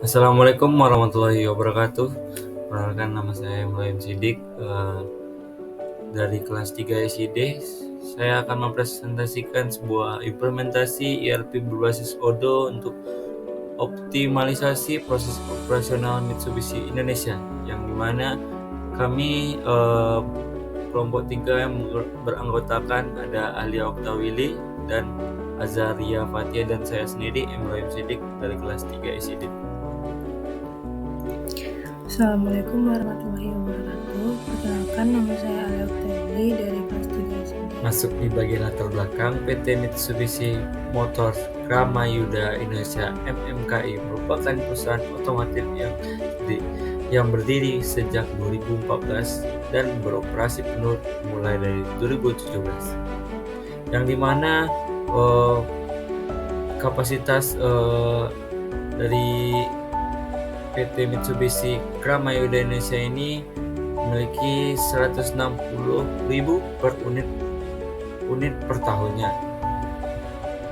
Assalamualaikum warahmatullahi wabarakatuh. Perkenalkan, nama saya Ibrahim Sidik dari kelas 3 SID. Saya akan mempresentasikan sebuah implementasi ERP berbasis Odoo untuk optimalisasi proses operasional Mitsubishi Indonesia, yang dimana kami kelompok 3 yang beranggotakan ada Alia Oktawili dan Azaria Fatia dan saya sendiri Ibrahim Sidik dari kelas 3 SID. Assalamualaikum warahmatullahi wabarakatuh. Perkenalkan, nama saya Alia Oktavili dari kelas 3 SMP. Masuk di bagian latar belakang, PT Mitsubishi Motors Ramayuda Indonesia (MMKI) merupakan perusahaan otomotif yang berdiri sejak 2014 dan beroperasi penuh mulai dari 2017, yang dimana kapasitas dari PT Mitsubishi Ramayuda Indonesia ini memiliki 160.000 per unit per tahunnya,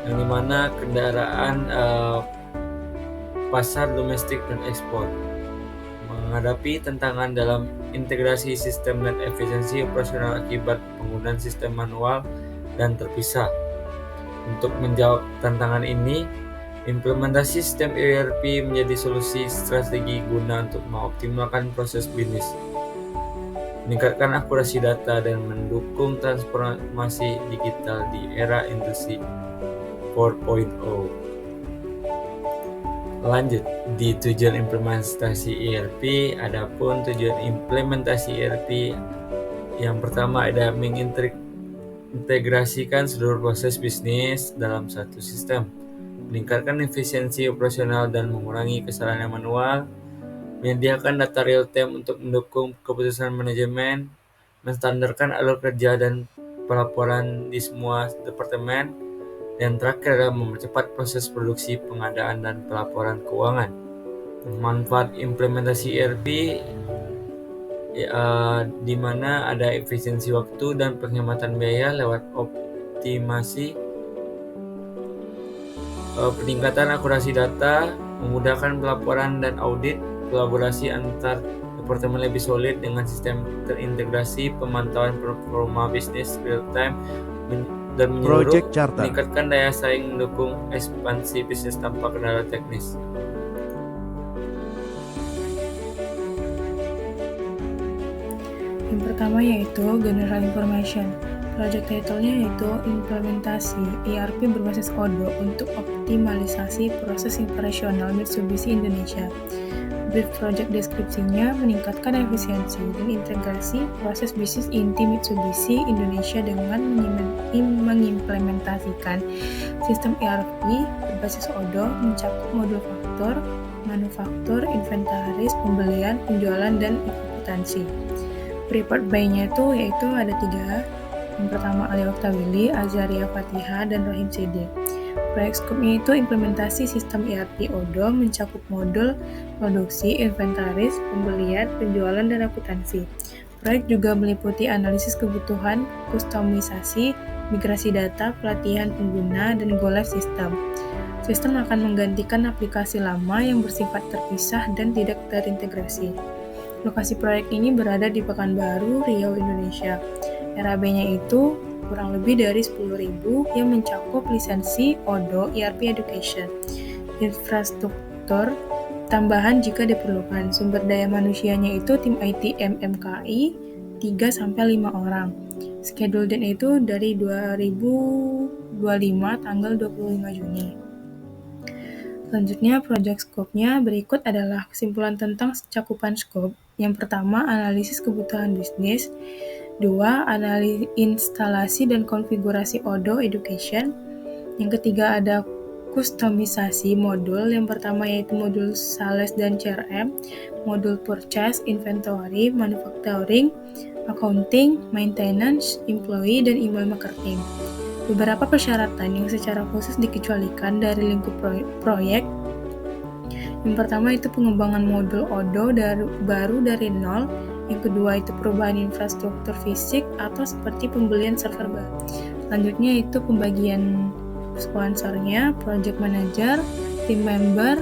yang dimana kendaraan pasar domestik dan ekspor menghadapi tantangan dalam integrasi sistem dan efisiensi operasional akibat penggunaan sistem manual dan terpisah. Untuk menjawab tantangan ini, implementasi sistem ERP menjadi solusi strategi guna untuk mengoptimalkan proses bisnis, meningkatkan akurasi data, dan mendukung transformasi digital di era industri 4.0. Lanjut, di tujuan implementasi ERP, adapun tujuan implementasi ERP yang pertama ada mengintegrasikan seluruh proses bisnis dalam satu sistem, meningkatkan efisiensi operasional dan mengurangi kesalahan yang manual, menyediakan data real time untuk mendukung keputusan manajemen, menstandarkan alur kerja dan pelaporan di semua departemen, dan terakhir adalah mempercepat proses produksi, pengadaan, dan pelaporan keuangan. Manfaat implementasi ERP di mana ada efisiensi waktu dan penghematan biaya lewat optimasi, peningkatan akurasi data, memudahkan pelaporan dan audit, kolaborasi antar departemen lebih solid dengan sistem terintegrasi, pemantauan performa bisnis real time, dan menyuruh meningkatkan daya saing, mendukung ekspansi bisnis tanpa kendala teknis. Yang pertama yaitu General Information. Project title-nya yaitu implementasi ERP berbasis Odoo untuk optimalisasi proses operasional Mitsubishi Indonesia. Brief project deskripsinya meningkatkan efisiensi dan integrasi proses bisnis inti Mitsubishi Indonesia dengan mengimplementasikan sistem ERP berbasis Odoo mencakup modul faktur, manufaktur, inventaris, pembelian, penjualan, dan akuntansi. Prepared by-nya yaitu ada 3. Yang pertama Alia Oktawili, Azaria Fatiha, dan Rahim Sidik. Proyek skopnya itu implementasi sistem ERP Odoo mencakup modul produksi, inventaris, pembelian, penjualan, dan akuntansi. Proyek juga meliputi analisis kebutuhan, kustomisasi, migrasi data, pelatihan pengguna, dan go-live sistem. Sistem akan menggantikan aplikasi lama yang bersifat terpisah dan tidak terintegrasi. Lokasi proyek ini berada di Pekanbaru, Riau, Indonesia. RAB-nya itu kurang lebih dari 10.000 yang mencakup lisensi Odoo ERP Education. Infrastruktur tambahan jika diperlukan. Sumber daya manusianya itu tim IT MMKI 3-5 orang. Schedule date itu dari 2025 tanggal 25 Juni. Selanjutnya, project scope-nya berikut adalah kesimpulan tentang cakupan scope. Yang pertama, analisis kebutuhan bisnis. 2. Analisis instalasi dan konfigurasi Odoo Education. Yang ketiga ada kustomisasi modul. Yang pertama yaitu modul sales dan CRM, modul purchase, inventory, manufacturing, accounting, maintenance, employee, dan email marketing. Beberapa persyaratan yang secara khusus dikecualikan dari lingkup proyek. Yang pertama itu pengembangan modul Odoo baru dari nol. Yang kedua itu perubahan infrastruktur fisik atau seperti pembelian server baru. Selanjutnya itu pembagian sponsornya, project manager, tim member,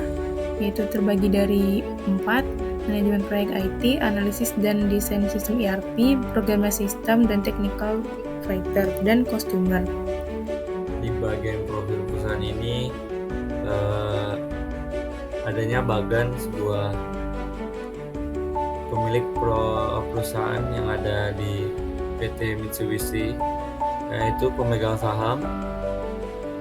yaitu terbagi dari 4, manajemen proyek IT, analisis dan desain sistem ERP, programmer sistem, dan technical writer, dan customer. Di bagian profil perusahaan ini adanya Bagan, sebuah pemilik perusahaan yang ada di PT Mitsubishi, yaitu pemegang saham,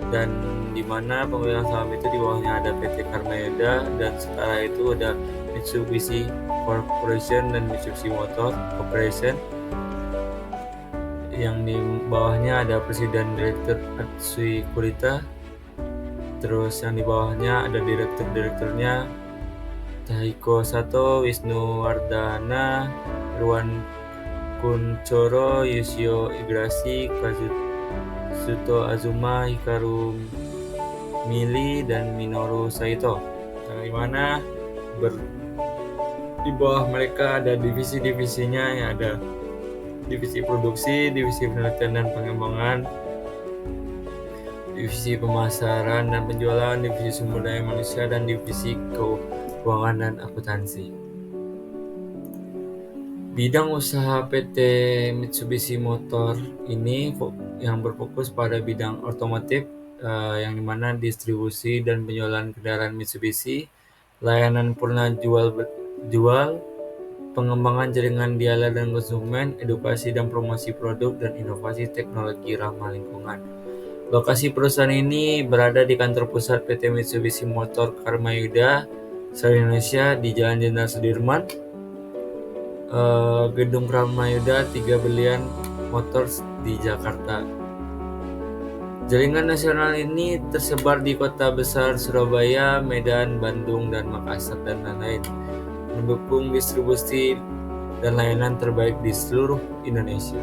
dan di mana pemegang saham itu di bawahnya ada PT Karmayuda, dan setara itu ada Mitsubishi Corporation dan Mitsubishi Motor Corporation. Yang di bawahnya ada Presiden Direktur Atsui Kurita. Terus yang di bawahnya ada direktur-direkturnya Tahiko Sato, Wisnu Wardana, Irwan Kunchoro, Yoshio Igarashi, Kazuto Azuma, Hikaru Mili, dan Minoru Saito. Yang dimana di bawah mereka ada divisi-divisinya, yang ada divisi produksi, divisi penelitian dan pengembangan, divisi pemasaran dan penjualan, divisi sumber daya manusia, dan divisi keuangan dan akuntansi. Bidang usaha PT Mitsubishi Motor ini yang berfokus pada bidang otomotif, yang dimana distribusi dan penjualan kendaraan Mitsubishi, layanan purna jual, pengembangan jaringan dealer dan konsumen, edukasi dan promosi produk, dan inovasi teknologi ramah lingkungan. Lokasi perusahaan ini berada di kantor pusat PT Mitsubishi Motor Karmayuda, seluruh Indonesia, di Jalan Jenderal Sudirman, Gedung Karmayuda 3 Berlian Motors di Jakarta. Jaringan nasional ini tersebar di kota besar Surabaya, Medan, Bandung, dan Makassar, dan lain-lain, mendukung distribusi dan layanan terbaik di seluruh Indonesia.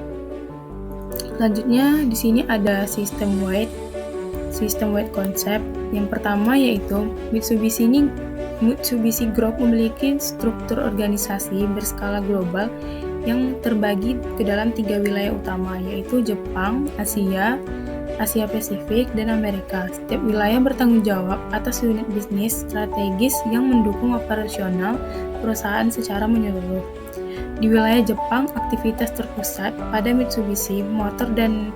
Selanjutnya di sini ada sistem wide concept. Yang pertama yaitu Mitsubishi Group memiliki struktur organisasi berskala global yang terbagi ke dalam 3 wilayah utama, yaitu Jepang, Asia Pasifik, dan Amerika. Setiap wilayah bertanggung jawab atas unit bisnis strategis yang mendukung operasional perusahaan secara menyeluruh. Di wilayah Jepang, aktivitas terpusat pada Mitsubishi Motor dan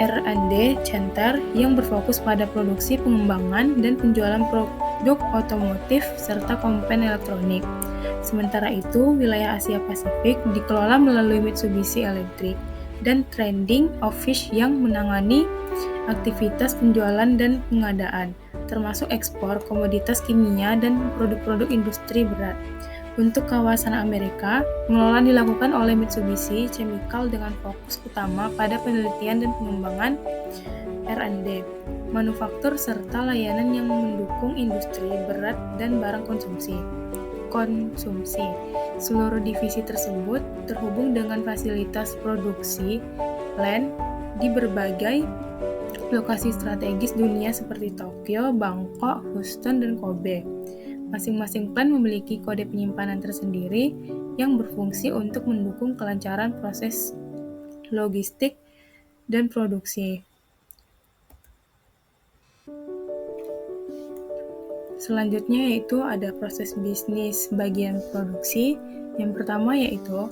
R&D Center yang berfokus pada produksi, pengembangan, dan penjualan produk otomotif serta komponen elektronik. Sementara itu, wilayah Asia Pasifik dikelola melalui Mitsubishi Electric dan Trading Office yang menangani aktivitas penjualan dan pengadaan, termasuk ekspor komoditas kimia dan produk-produk industri berat. Untuk kawasan Amerika, pengelolaan dilakukan oleh Mitsubishi Chemical dengan fokus utama pada penelitian dan pengembangan R&D, manufaktur, serta layanan yang mendukung industri berat dan barang konsumsi. Seluruh divisi tersebut terhubung dengan fasilitas produksi LAN di berbagai lokasi strategis dunia seperti Tokyo, Bangkok, Houston, dan Kobe. Masing-masing plant memiliki kode penyimpanan tersendiri yang berfungsi untuk mendukung kelancaran proses logistik dan produksi. Selanjutnya yaitu ada proses bisnis bagian produksi. Yang pertama yaitu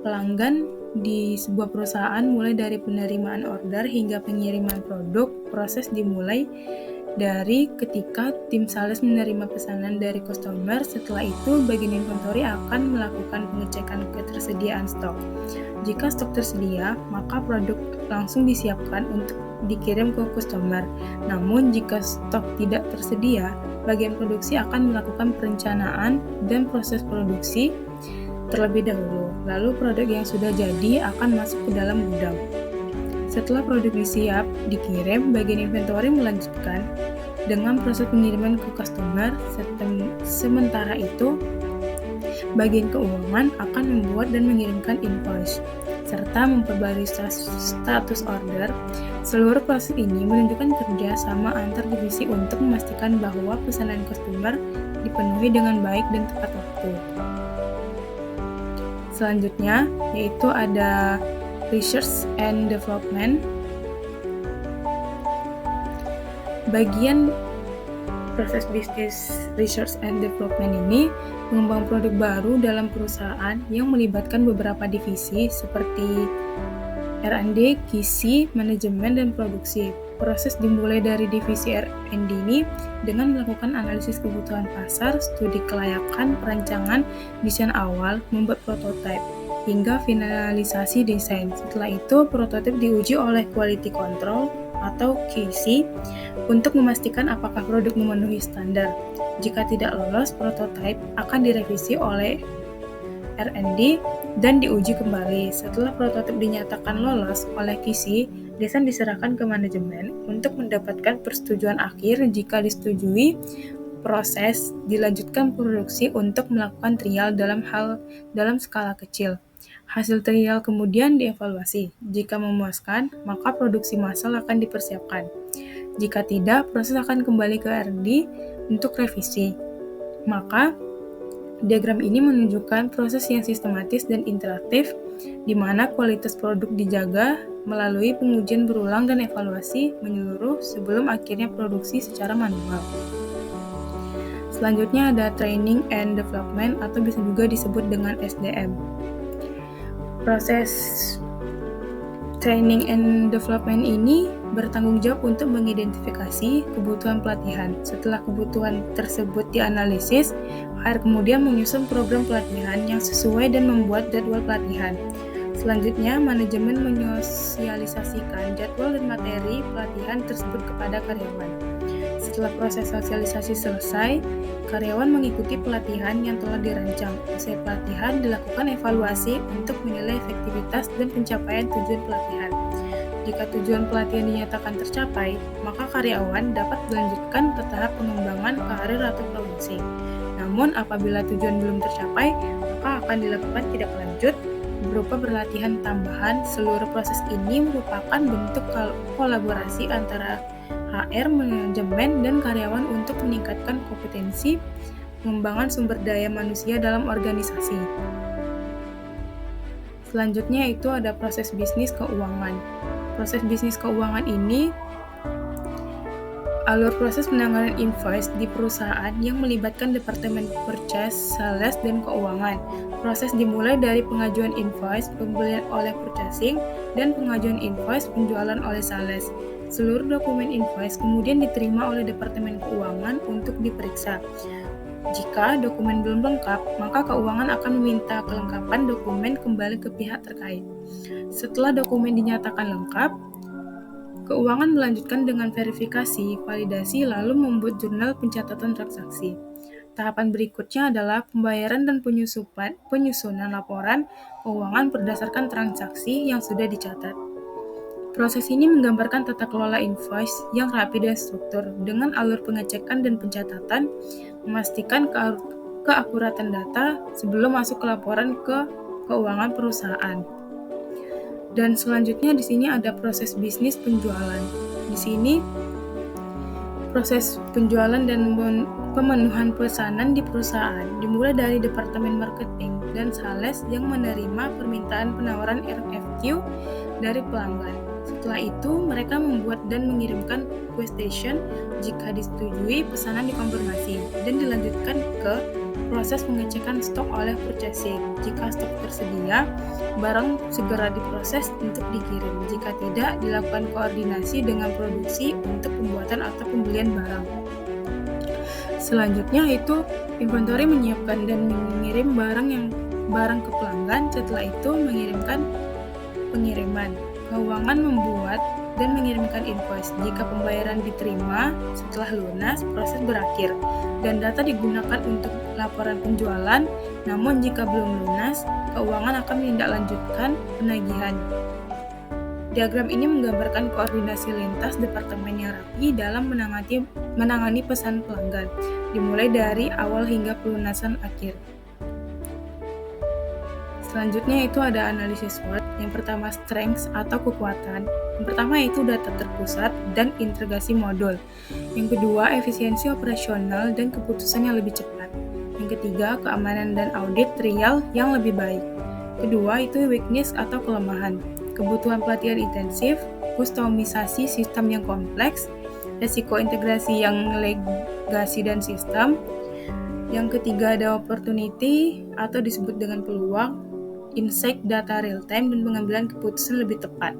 pelanggan di sebuah perusahaan mulai dari penerimaan order hingga pengiriman produk. Proses dimulai dari ketika tim sales menerima pesanan dari customer. Setelah itu, bagian inventory akan melakukan pengecekan ketersediaan stok. Jika stok tersedia, maka produk langsung disiapkan untuk dikirim ke customer. Namun, jika stok tidak tersedia, bagian produksi akan melakukan perencanaan dan proses produksi terlebih dahulu. Lalu produk yang sudah jadi akan masuk ke dalam gudang. Setelah produk disiap, dikirim, bagian inventory melanjutkan dengan proses pengiriman ke customer. Sementara itu, bagian keuangan akan membuat dan mengirimkan invoice, serta memperbarui status order. Seluruh proses ini menunjukkan kerja sama antar divisi untuk memastikan bahwa pesanan customer dipenuhi dengan baik dan tepat waktu. Selanjutnya, yaitu ada Research and Development. Bagian Proses bisnis research and development ini mengembang produk baru dalam perusahaan yang melibatkan beberapa divisi seperti R&D, QC, manajemen, dan produksi. Proses dimulai dari divisi R&D ini dengan melakukan analisis kebutuhan pasar, studi kelayakan, perancangan, desain awal, membuat prototipe, hingga finalisasi desain. Setelah itu, prototipe diuji oleh quality control atau QC untuk memastikan apakah produk memenuhi standar. Jika tidak lolos, prototipe akan direvisi oleh R&D dan diuji kembali. Setelah prototipe dinyatakan lolos oleh QC, desain diserahkan ke manajemen untuk mendapatkan persetujuan akhir. Jika disetujui, proses dilanjutkan produksi untuk melakukan trial dalam skala kecil. Hasil trial kemudian dievaluasi. Jika memuaskan, maka produksi massal akan dipersiapkan. Jika tidak, proses akan kembali ke R&D untuk revisi. Maka, diagram ini menunjukkan proses yang sistematis dan interaktif, di mana kualitas produk dijaga melalui pengujian berulang dan evaluasi menyeluruh sebelum akhirnya produksi secara manual. Selanjutnya ada training and development atau bisa juga disebut dengan SDM. Proses training and development ini bertanggung jawab untuk mengidentifikasi kebutuhan pelatihan. Setelah kebutuhan tersebut dianalisis, HR kemudian menyusun program pelatihan yang sesuai dan membuat jadwal pelatihan. Selanjutnya, manajemen menyosialisasikan jadwal dan materi pelatihan tersebut kepada karyawan. Setelah proses sosialisasi selesai, karyawan mengikuti pelatihan yang telah dirancang. Usai pelatihan, dilakukan evaluasi untuk menilai efektivitas dan pencapaian tujuan pelatihan. Jika tujuan pelatihan dinyatakan tercapai, maka karyawan dapat dilanjutkan ke tahap pengembangan karir atau promosi. Namun, apabila tujuan belum tercapai, maka akan dilakukan tindak lanjut berupa pelatihan tambahan. Seluruh proses ini merupakan bentuk kolaborasi antara HR, manajemen, dan karyawan untuk meningkatkan kompetensi pengembangan sumber daya manusia dalam organisasi. Selanjutnya itu ada proses bisnis keuangan. Proses bisnis keuangan ini alur proses penanganan invoice di perusahaan yang melibatkan departemen purchase, sales, dan keuangan. Proses dimulai dari pengajuan invoice pembelian oleh purchasing dan pengajuan invoice penjualan oleh sales. Seluruh dokumen invoice kemudian diterima oleh departemen keuangan untuk diperiksa. Jika dokumen belum lengkap, maka keuangan akan meminta kelengkapan dokumen kembali ke pihak terkait. Setelah dokumen dinyatakan lengkap, keuangan melanjutkan dengan verifikasi, validasi, lalu membuat jurnal pencatatan transaksi. Tahapan berikutnya adalah pembayaran dan penyusunan laporan keuangan berdasarkan transaksi yang sudah dicatat. Proses ini menggambarkan tata kelola invoice yang rapi dan struktur, dengan alur pengecekan dan pencatatan, memastikan keakuratan data sebelum masuk ke laporan ke keuangan perusahaan. Dan selanjutnya di sini ada proses bisnis penjualan. Di sini proses penjualan dan pemenuhan pesanan di perusahaan dimulai dari departemen marketing dan sales yang menerima permintaan penawaran RFQ dari pelanggan. Setelah itu, mereka membuat dan mengirimkan quotation. Jika disetujui, pesanan dikonfirmasi dan dilanjutkan ke proses pengecekan stok oleh purchasing. Jika stok tersedia, barang segera diproses untuk dikirim. Jika tidak, dilakukan koordinasi dengan produksi untuk pembuatan atau pembelian barang. Selanjutnya itu inventory menyiapkan dan mengirim barang ke pelanggan. Setelah itu mengirimkan pengiriman. Keuangan membuat dan mengirimkan invoice. Jika pembayaran diterima setelah lunas, proses berakhir dan data digunakan untuk laporan penjualan. Namun jika belum lunas, keuangan akan menindaklanjutkan penagihan. Diagram ini menggambarkan koordinasi lintas departemen yang rapi dalam menangani pesan pelanggan, dimulai dari awal hingga pelunasan akhir. Selanjutnya itu ada analisis SWOT. Yang pertama strengths atau kekuatan. Yang pertama itu data terpusat dan integrasi modul. Yang kedua efisiensi operasional dan keputusan yang lebih cepat. Yang ketiga keamanan dan audit trial yang lebih baik. Kedua itu weakness atau kelemahan. Kebutuhan pelatihan intensif, kustomisasi sistem yang kompleks, resiko integrasi yang legacy dan sistem. Yang ketiga ada opportunity atau disebut dengan peluang, insight data real time dan pengambilan keputusan lebih tepat,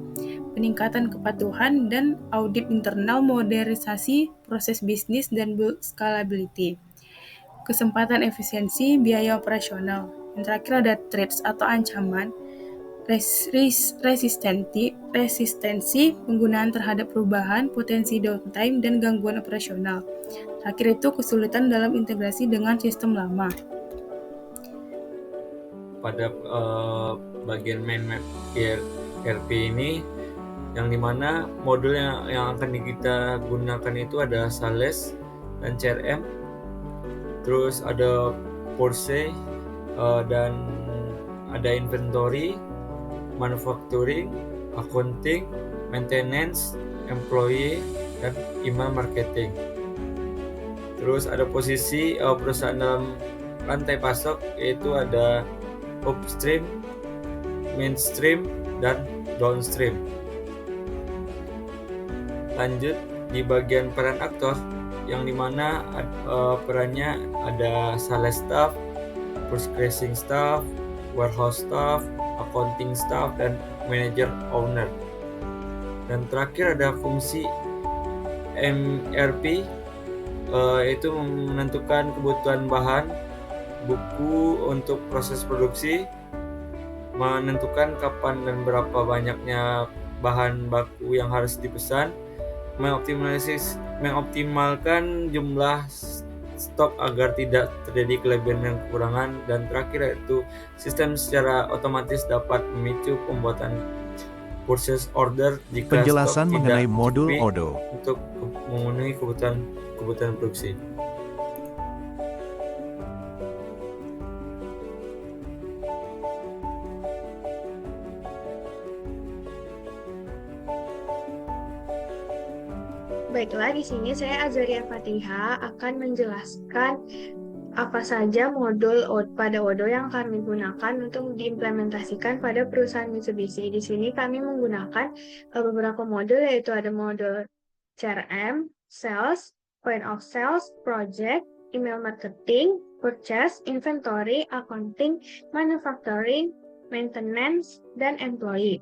peningkatan kepatuhan dan audit internal, modernisasi proses bisnis dan scalability, kesempatan efisiensi, biaya operasional. Yang terakhir ada threats atau ancaman, resistensi, penggunaan terhadap perubahan, potensi downtime, dan gangguan operasional. Terakhir itu kesulitan dalam integrasi dengan sistem lama. Pada bagian main ERP ini, yang dimana modul yang akan kita gunakan itu ada Sales dan CRM, terus ada Porsche, dan ada inventory, manufacturing, accounting, maintenance, employee, dan email marketing. Terus ada posisi perusahaan dalam rantai pasok, yaitu ada upstream, mainstream, dan downstream. Lanjut di bagian peran aktor, yang dimana perannya ada sales staff, purchasing staff, warehouse staff, accounting staff, dan manager owner. Dan terakhir ada fungsi MRP, yaitu menentukan kebutuhan bahan buku untuk proses produksi, menentukan kapan dan berapa banyaknya bahan baku yang harus dipesan, mengoptimalkan jumlah stok agar tidak terjadi kelebihan dan kekurangan, dan terakhir yaitu sistem secara otomatis dapat memicu pembuatan purchase order jika Penjelasan stok mengenai tidak modul cukup ODO. untuk memenuhi kebutuhan produksi. Baiklah, di sini saya Azaria Fatihah akan menjelaskan apa saja modul pada ODO yang kami gunakan untuk diimplementasikan pada perusahaan Mitsubishi. Di sini kami menggunakan beberapa modul, yaitu ada modul CRM, Sales, Point of Sales, Project, Email Marketing, Purchase, Inventory, Accounting, Manufacturing, Maintenance, dan Employee.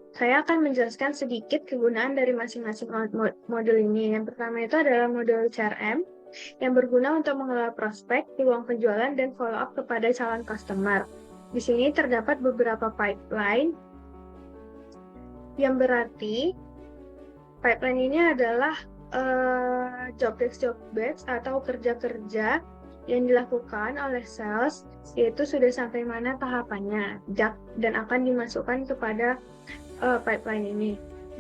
Saya akan menjelaskan sedikit kegunaan dari masing-masing modul ini. Yang pertama itu adalah modul CRM, yang berguna untuk mengelola prospek, peluang penjualan, dan follow-up kepada calon customer. Di sini terdapat beberapa pipeline, yang berarti pipeline ini adalah job batch atau kerja-kerja yang dilakukan oleh sales, yaitu sudah sampai mana tahapannya, dan akan dimasukkan kepada pipeline ini.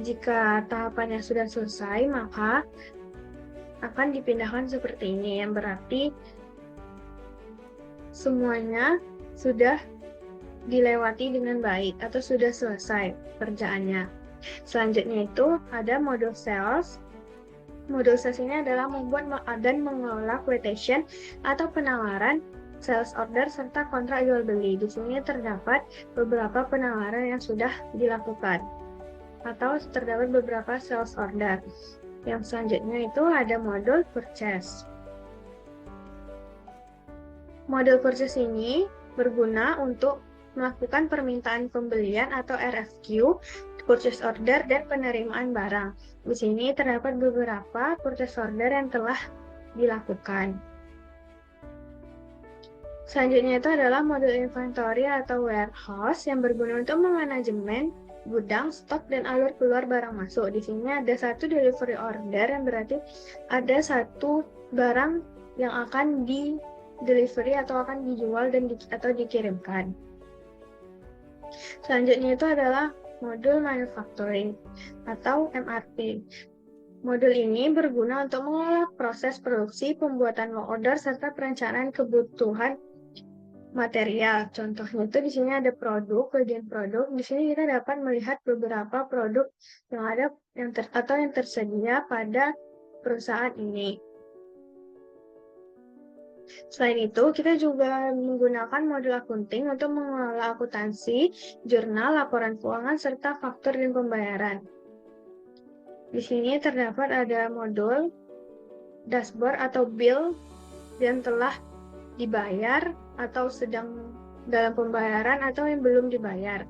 Jika tahapannya sudah selesai, maka akan dipindahkan seperti ini, yang berarti semuanya sudah dilewati dengan baik atau sudah selesai pekerjaannya. Selanjutnya itu ada modul sales. Modul sales ini adalah membuat dan mengelola quotation atau penawaran, sales order, serta kontrak jual beli. Di sini terdapat beberapa penawaran yang sudah dilakukan atau terdapat beberapa sales order. Yang selanjutnya itu ada modul purchase. Modul purchase ini berguna untuk melakukan permintaan pembelian atau RFQ, purchase order, dan penerimaan barang. Di sini terdapat beberapa purchase order yang telah dilakukan. Selanjutnya itu adalah modul inventory atau warehouse yang berguna untuk memanajemen gudang, stok, dan alur keluar barang masuk. Di sini ada satu delivery order, yang berarti ada satu barang yang akan di delivery atau akan dijual atau dikirimkan. Selanjutnya itu adalah modul manufacturing atau MRP. Modul ini berguna untuk mengolah proses produksi, pembuatan work order, serta perencanaan kebutuhan material. Contohnya itu di sini ada bagian produk. Di sini kita dapat melihat beberapa produk yang ada yang tersedia pada perusahaan ini. Selain itu, kita juga menggunakan modul accounting untuk mengelola akuntansi, jurnal, laporan keuangan, serta faktur dan pembayaran. Di sini terdapat ada modul, dashboard atau bill yang telah dibayar atau sedang dalam pembayaran atau yang belum dibayar.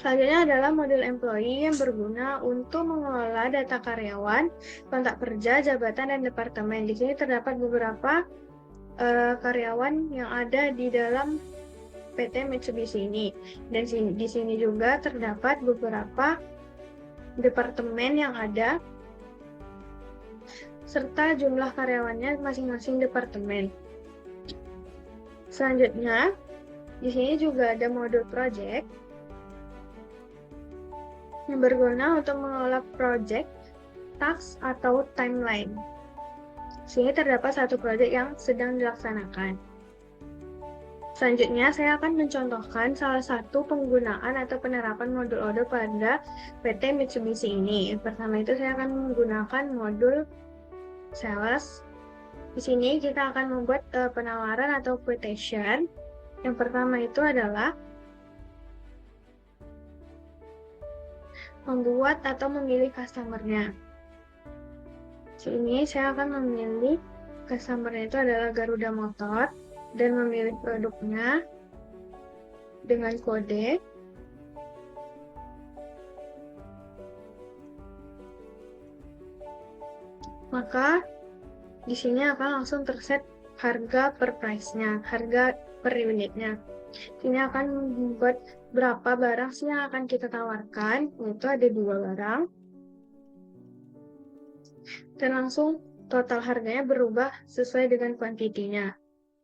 Selanjutnya adalah modul employee yang berguna untuk mengelola data karyawan, kontak kerja, jabatan, dan departemen. Di sini terdapat beberapa karyawan yang ada di dalam PT Mitsubishi ini. Dan di sini juga terdapat beberapa departemen yang ada serta jumlah karyawannya masing-masing departemen. Selanjutnya, di sini juga ada modul project yang berguna untuk mengelola project, task, atau timeline. Di sini terdapat satu project yang sedang dilaksanakan. Selanjutnya, saya akan mencontohkan salah satu penggunaan atau penerapan modul order pada PT Mitsubishi ini. Yang pertama itu saya akan menggunakan modul sales. Di sini kita akan membuat penawaran atau quotation. Yang pertama itu adalah membuat atau memilih customer-nya. Sini saya akan memilih customer-nya itu adalah Garuda Motor dan memilih produknya dengan kode. Maka di sini akan langsung terset harga per price-nya, harga per unitnya. Ini akan membuat berapa barang sih yang akan kita tawarkan, yaitu ada 2 barang. Dan langsung total harganya berubah sesuai dengan kuantitinya.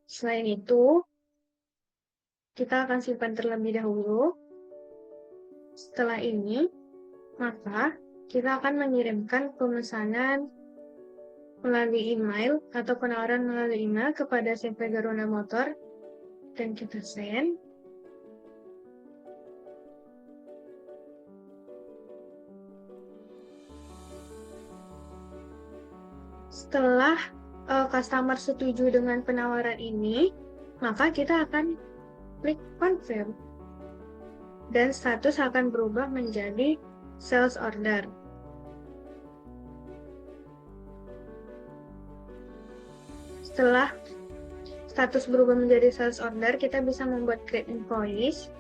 Selain itu, kita akan simpan terlebih dahulu. Setelah ini, maka kita akan mengirimkan pemesanan melalui email atau penawaran melalui email kepada CV Garuda Motor dan kita send. Setelah customer setuju dengan penawaran ini, maka kita akan klik confirm dan status akan berubah menjadi sales order. Setelah status berubah menjadi sales order, kita bisa membuat create invoice.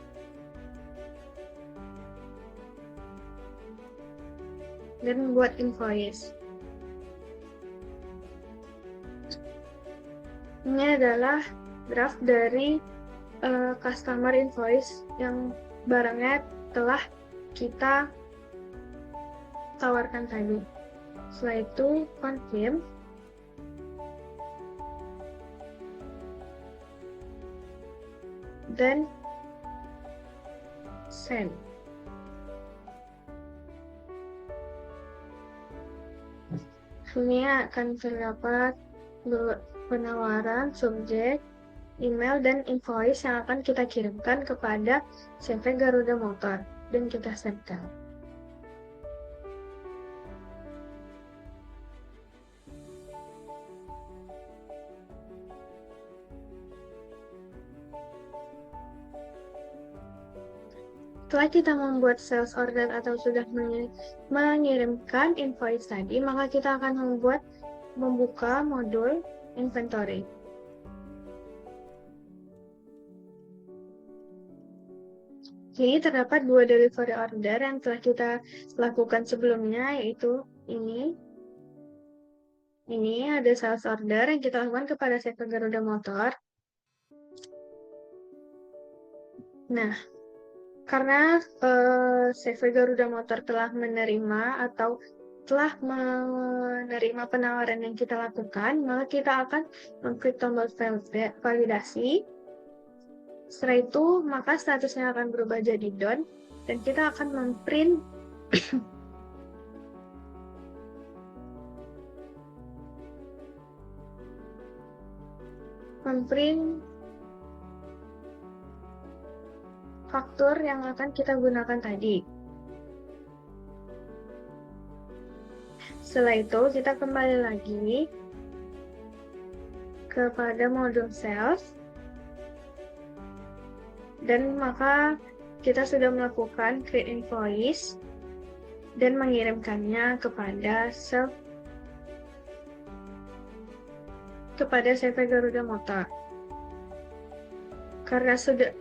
Dan membuat invoice. Ini adalah draft dari customer invoice yang barangnya telah kita tawarkan tadi. Setelah itu confirm. Dan send. Ini akan terdapat penawaran, subjek, email, dan invoice yang akan kita kirimkan kepada CV Garuda Motor dan kita sendkan. Setelah kita membuat sales order atau sudah mengirimkan invoice tadi, maka kita akan membuka modul inventory. Jadi terdapat 2 delivery order yang telah kita lakukan sebelumnya, yaitu ini. Ini ada sales order yang kita lakukan kepada CV Garuda Motor. Nah, karena CV Garuda Motor telah menerima atau telah menerima penawaran yang kita lakukan, maka kita akan mengklik tombol validasi. Setelah itu, maka statusnya akan berubah jadi done, dan kita akan memprint faktur yang akan kita gunakan tadi. Setelah itu, kita kembali lagi kepada modul sales. Dan maka kita sudah melakukan create invoice dan mengirimkannya kepada CV Garuda Motor. Karena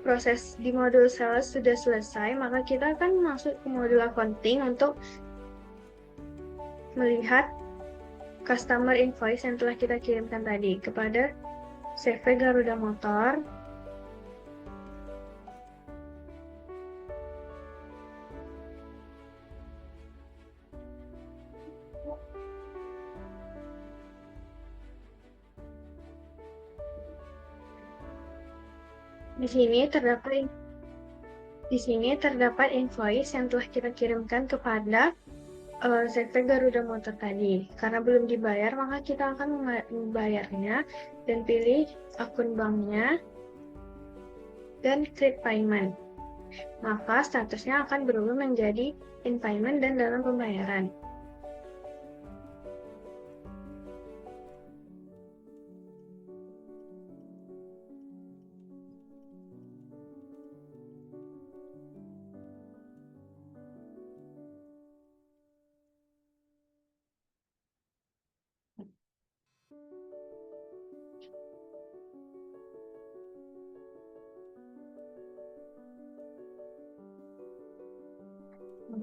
proses di modul sales sudah selesai, maka kita akan masuk ke modul accounting untuk melihat customer invoice yang telah kita kirimkan tadi kepada CV Garuda Motor. Di sini terdapat invoice yang telah kita kirimkan kepada CV Garuda Motor tadi. Karena belum dibayar, maka kita akan membayarnya dan pilih akun banknya dan create payment. Maka statusnya akan berubah menjadi in payment dan dalam pembayaran.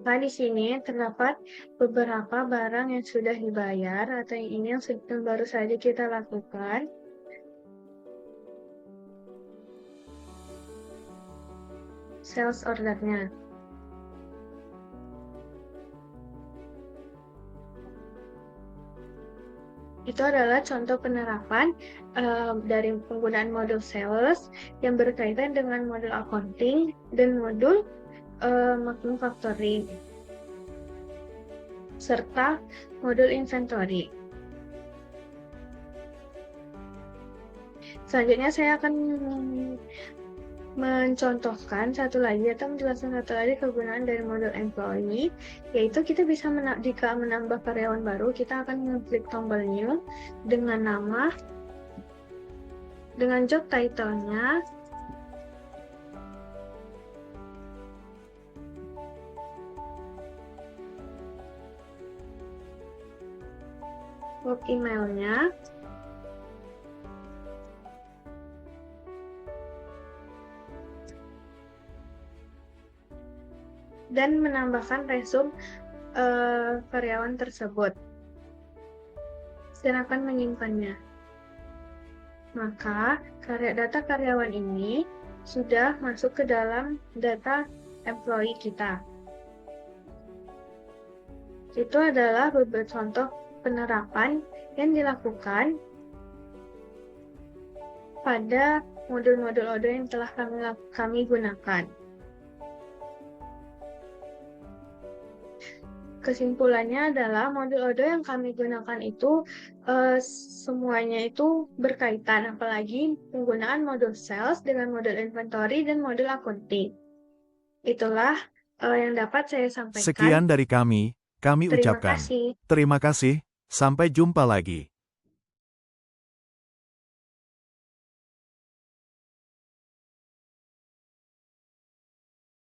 Maka di sini terdapat beberapa barang yang sudah dibayar atau yang baru saja kita lakukan. Sales ordernya. Itu adalah contoh penerapan dari penggunaan modul sales yang berkaitan dengan modul accounting dan modul manufacturing serta modul inventory. Selanjutnya saya akan mencontohkan satu lagi atau menjelaskan satu lagi kegunaan dari modul employee, yaitu kita bisa jika menambah karyawan baru, kita akan mengklik tombol new dengan nama, dengan job title-nya, work email-nya, dan menambahkan resume karyawan tersebut. Silakan menyimpannya. Maka data karyawan ini sudah masuk ke dalam data employee kita. Itu adalah beberapa contoh penerapan yang dilakukan pada modul-modul Odoo yang telah kami gunakan. Kesimpulannya adalah modul Odoo yang kami gunakan itu semuanya itu berkaitan, apalagi penggunaan modul sales dengan modul inventory dan modul accounting. Itulah yang dapat saya sampaikan. Sekian dari kami Terima ucapkan kasih. terima kasih, sampai jumpa lagi.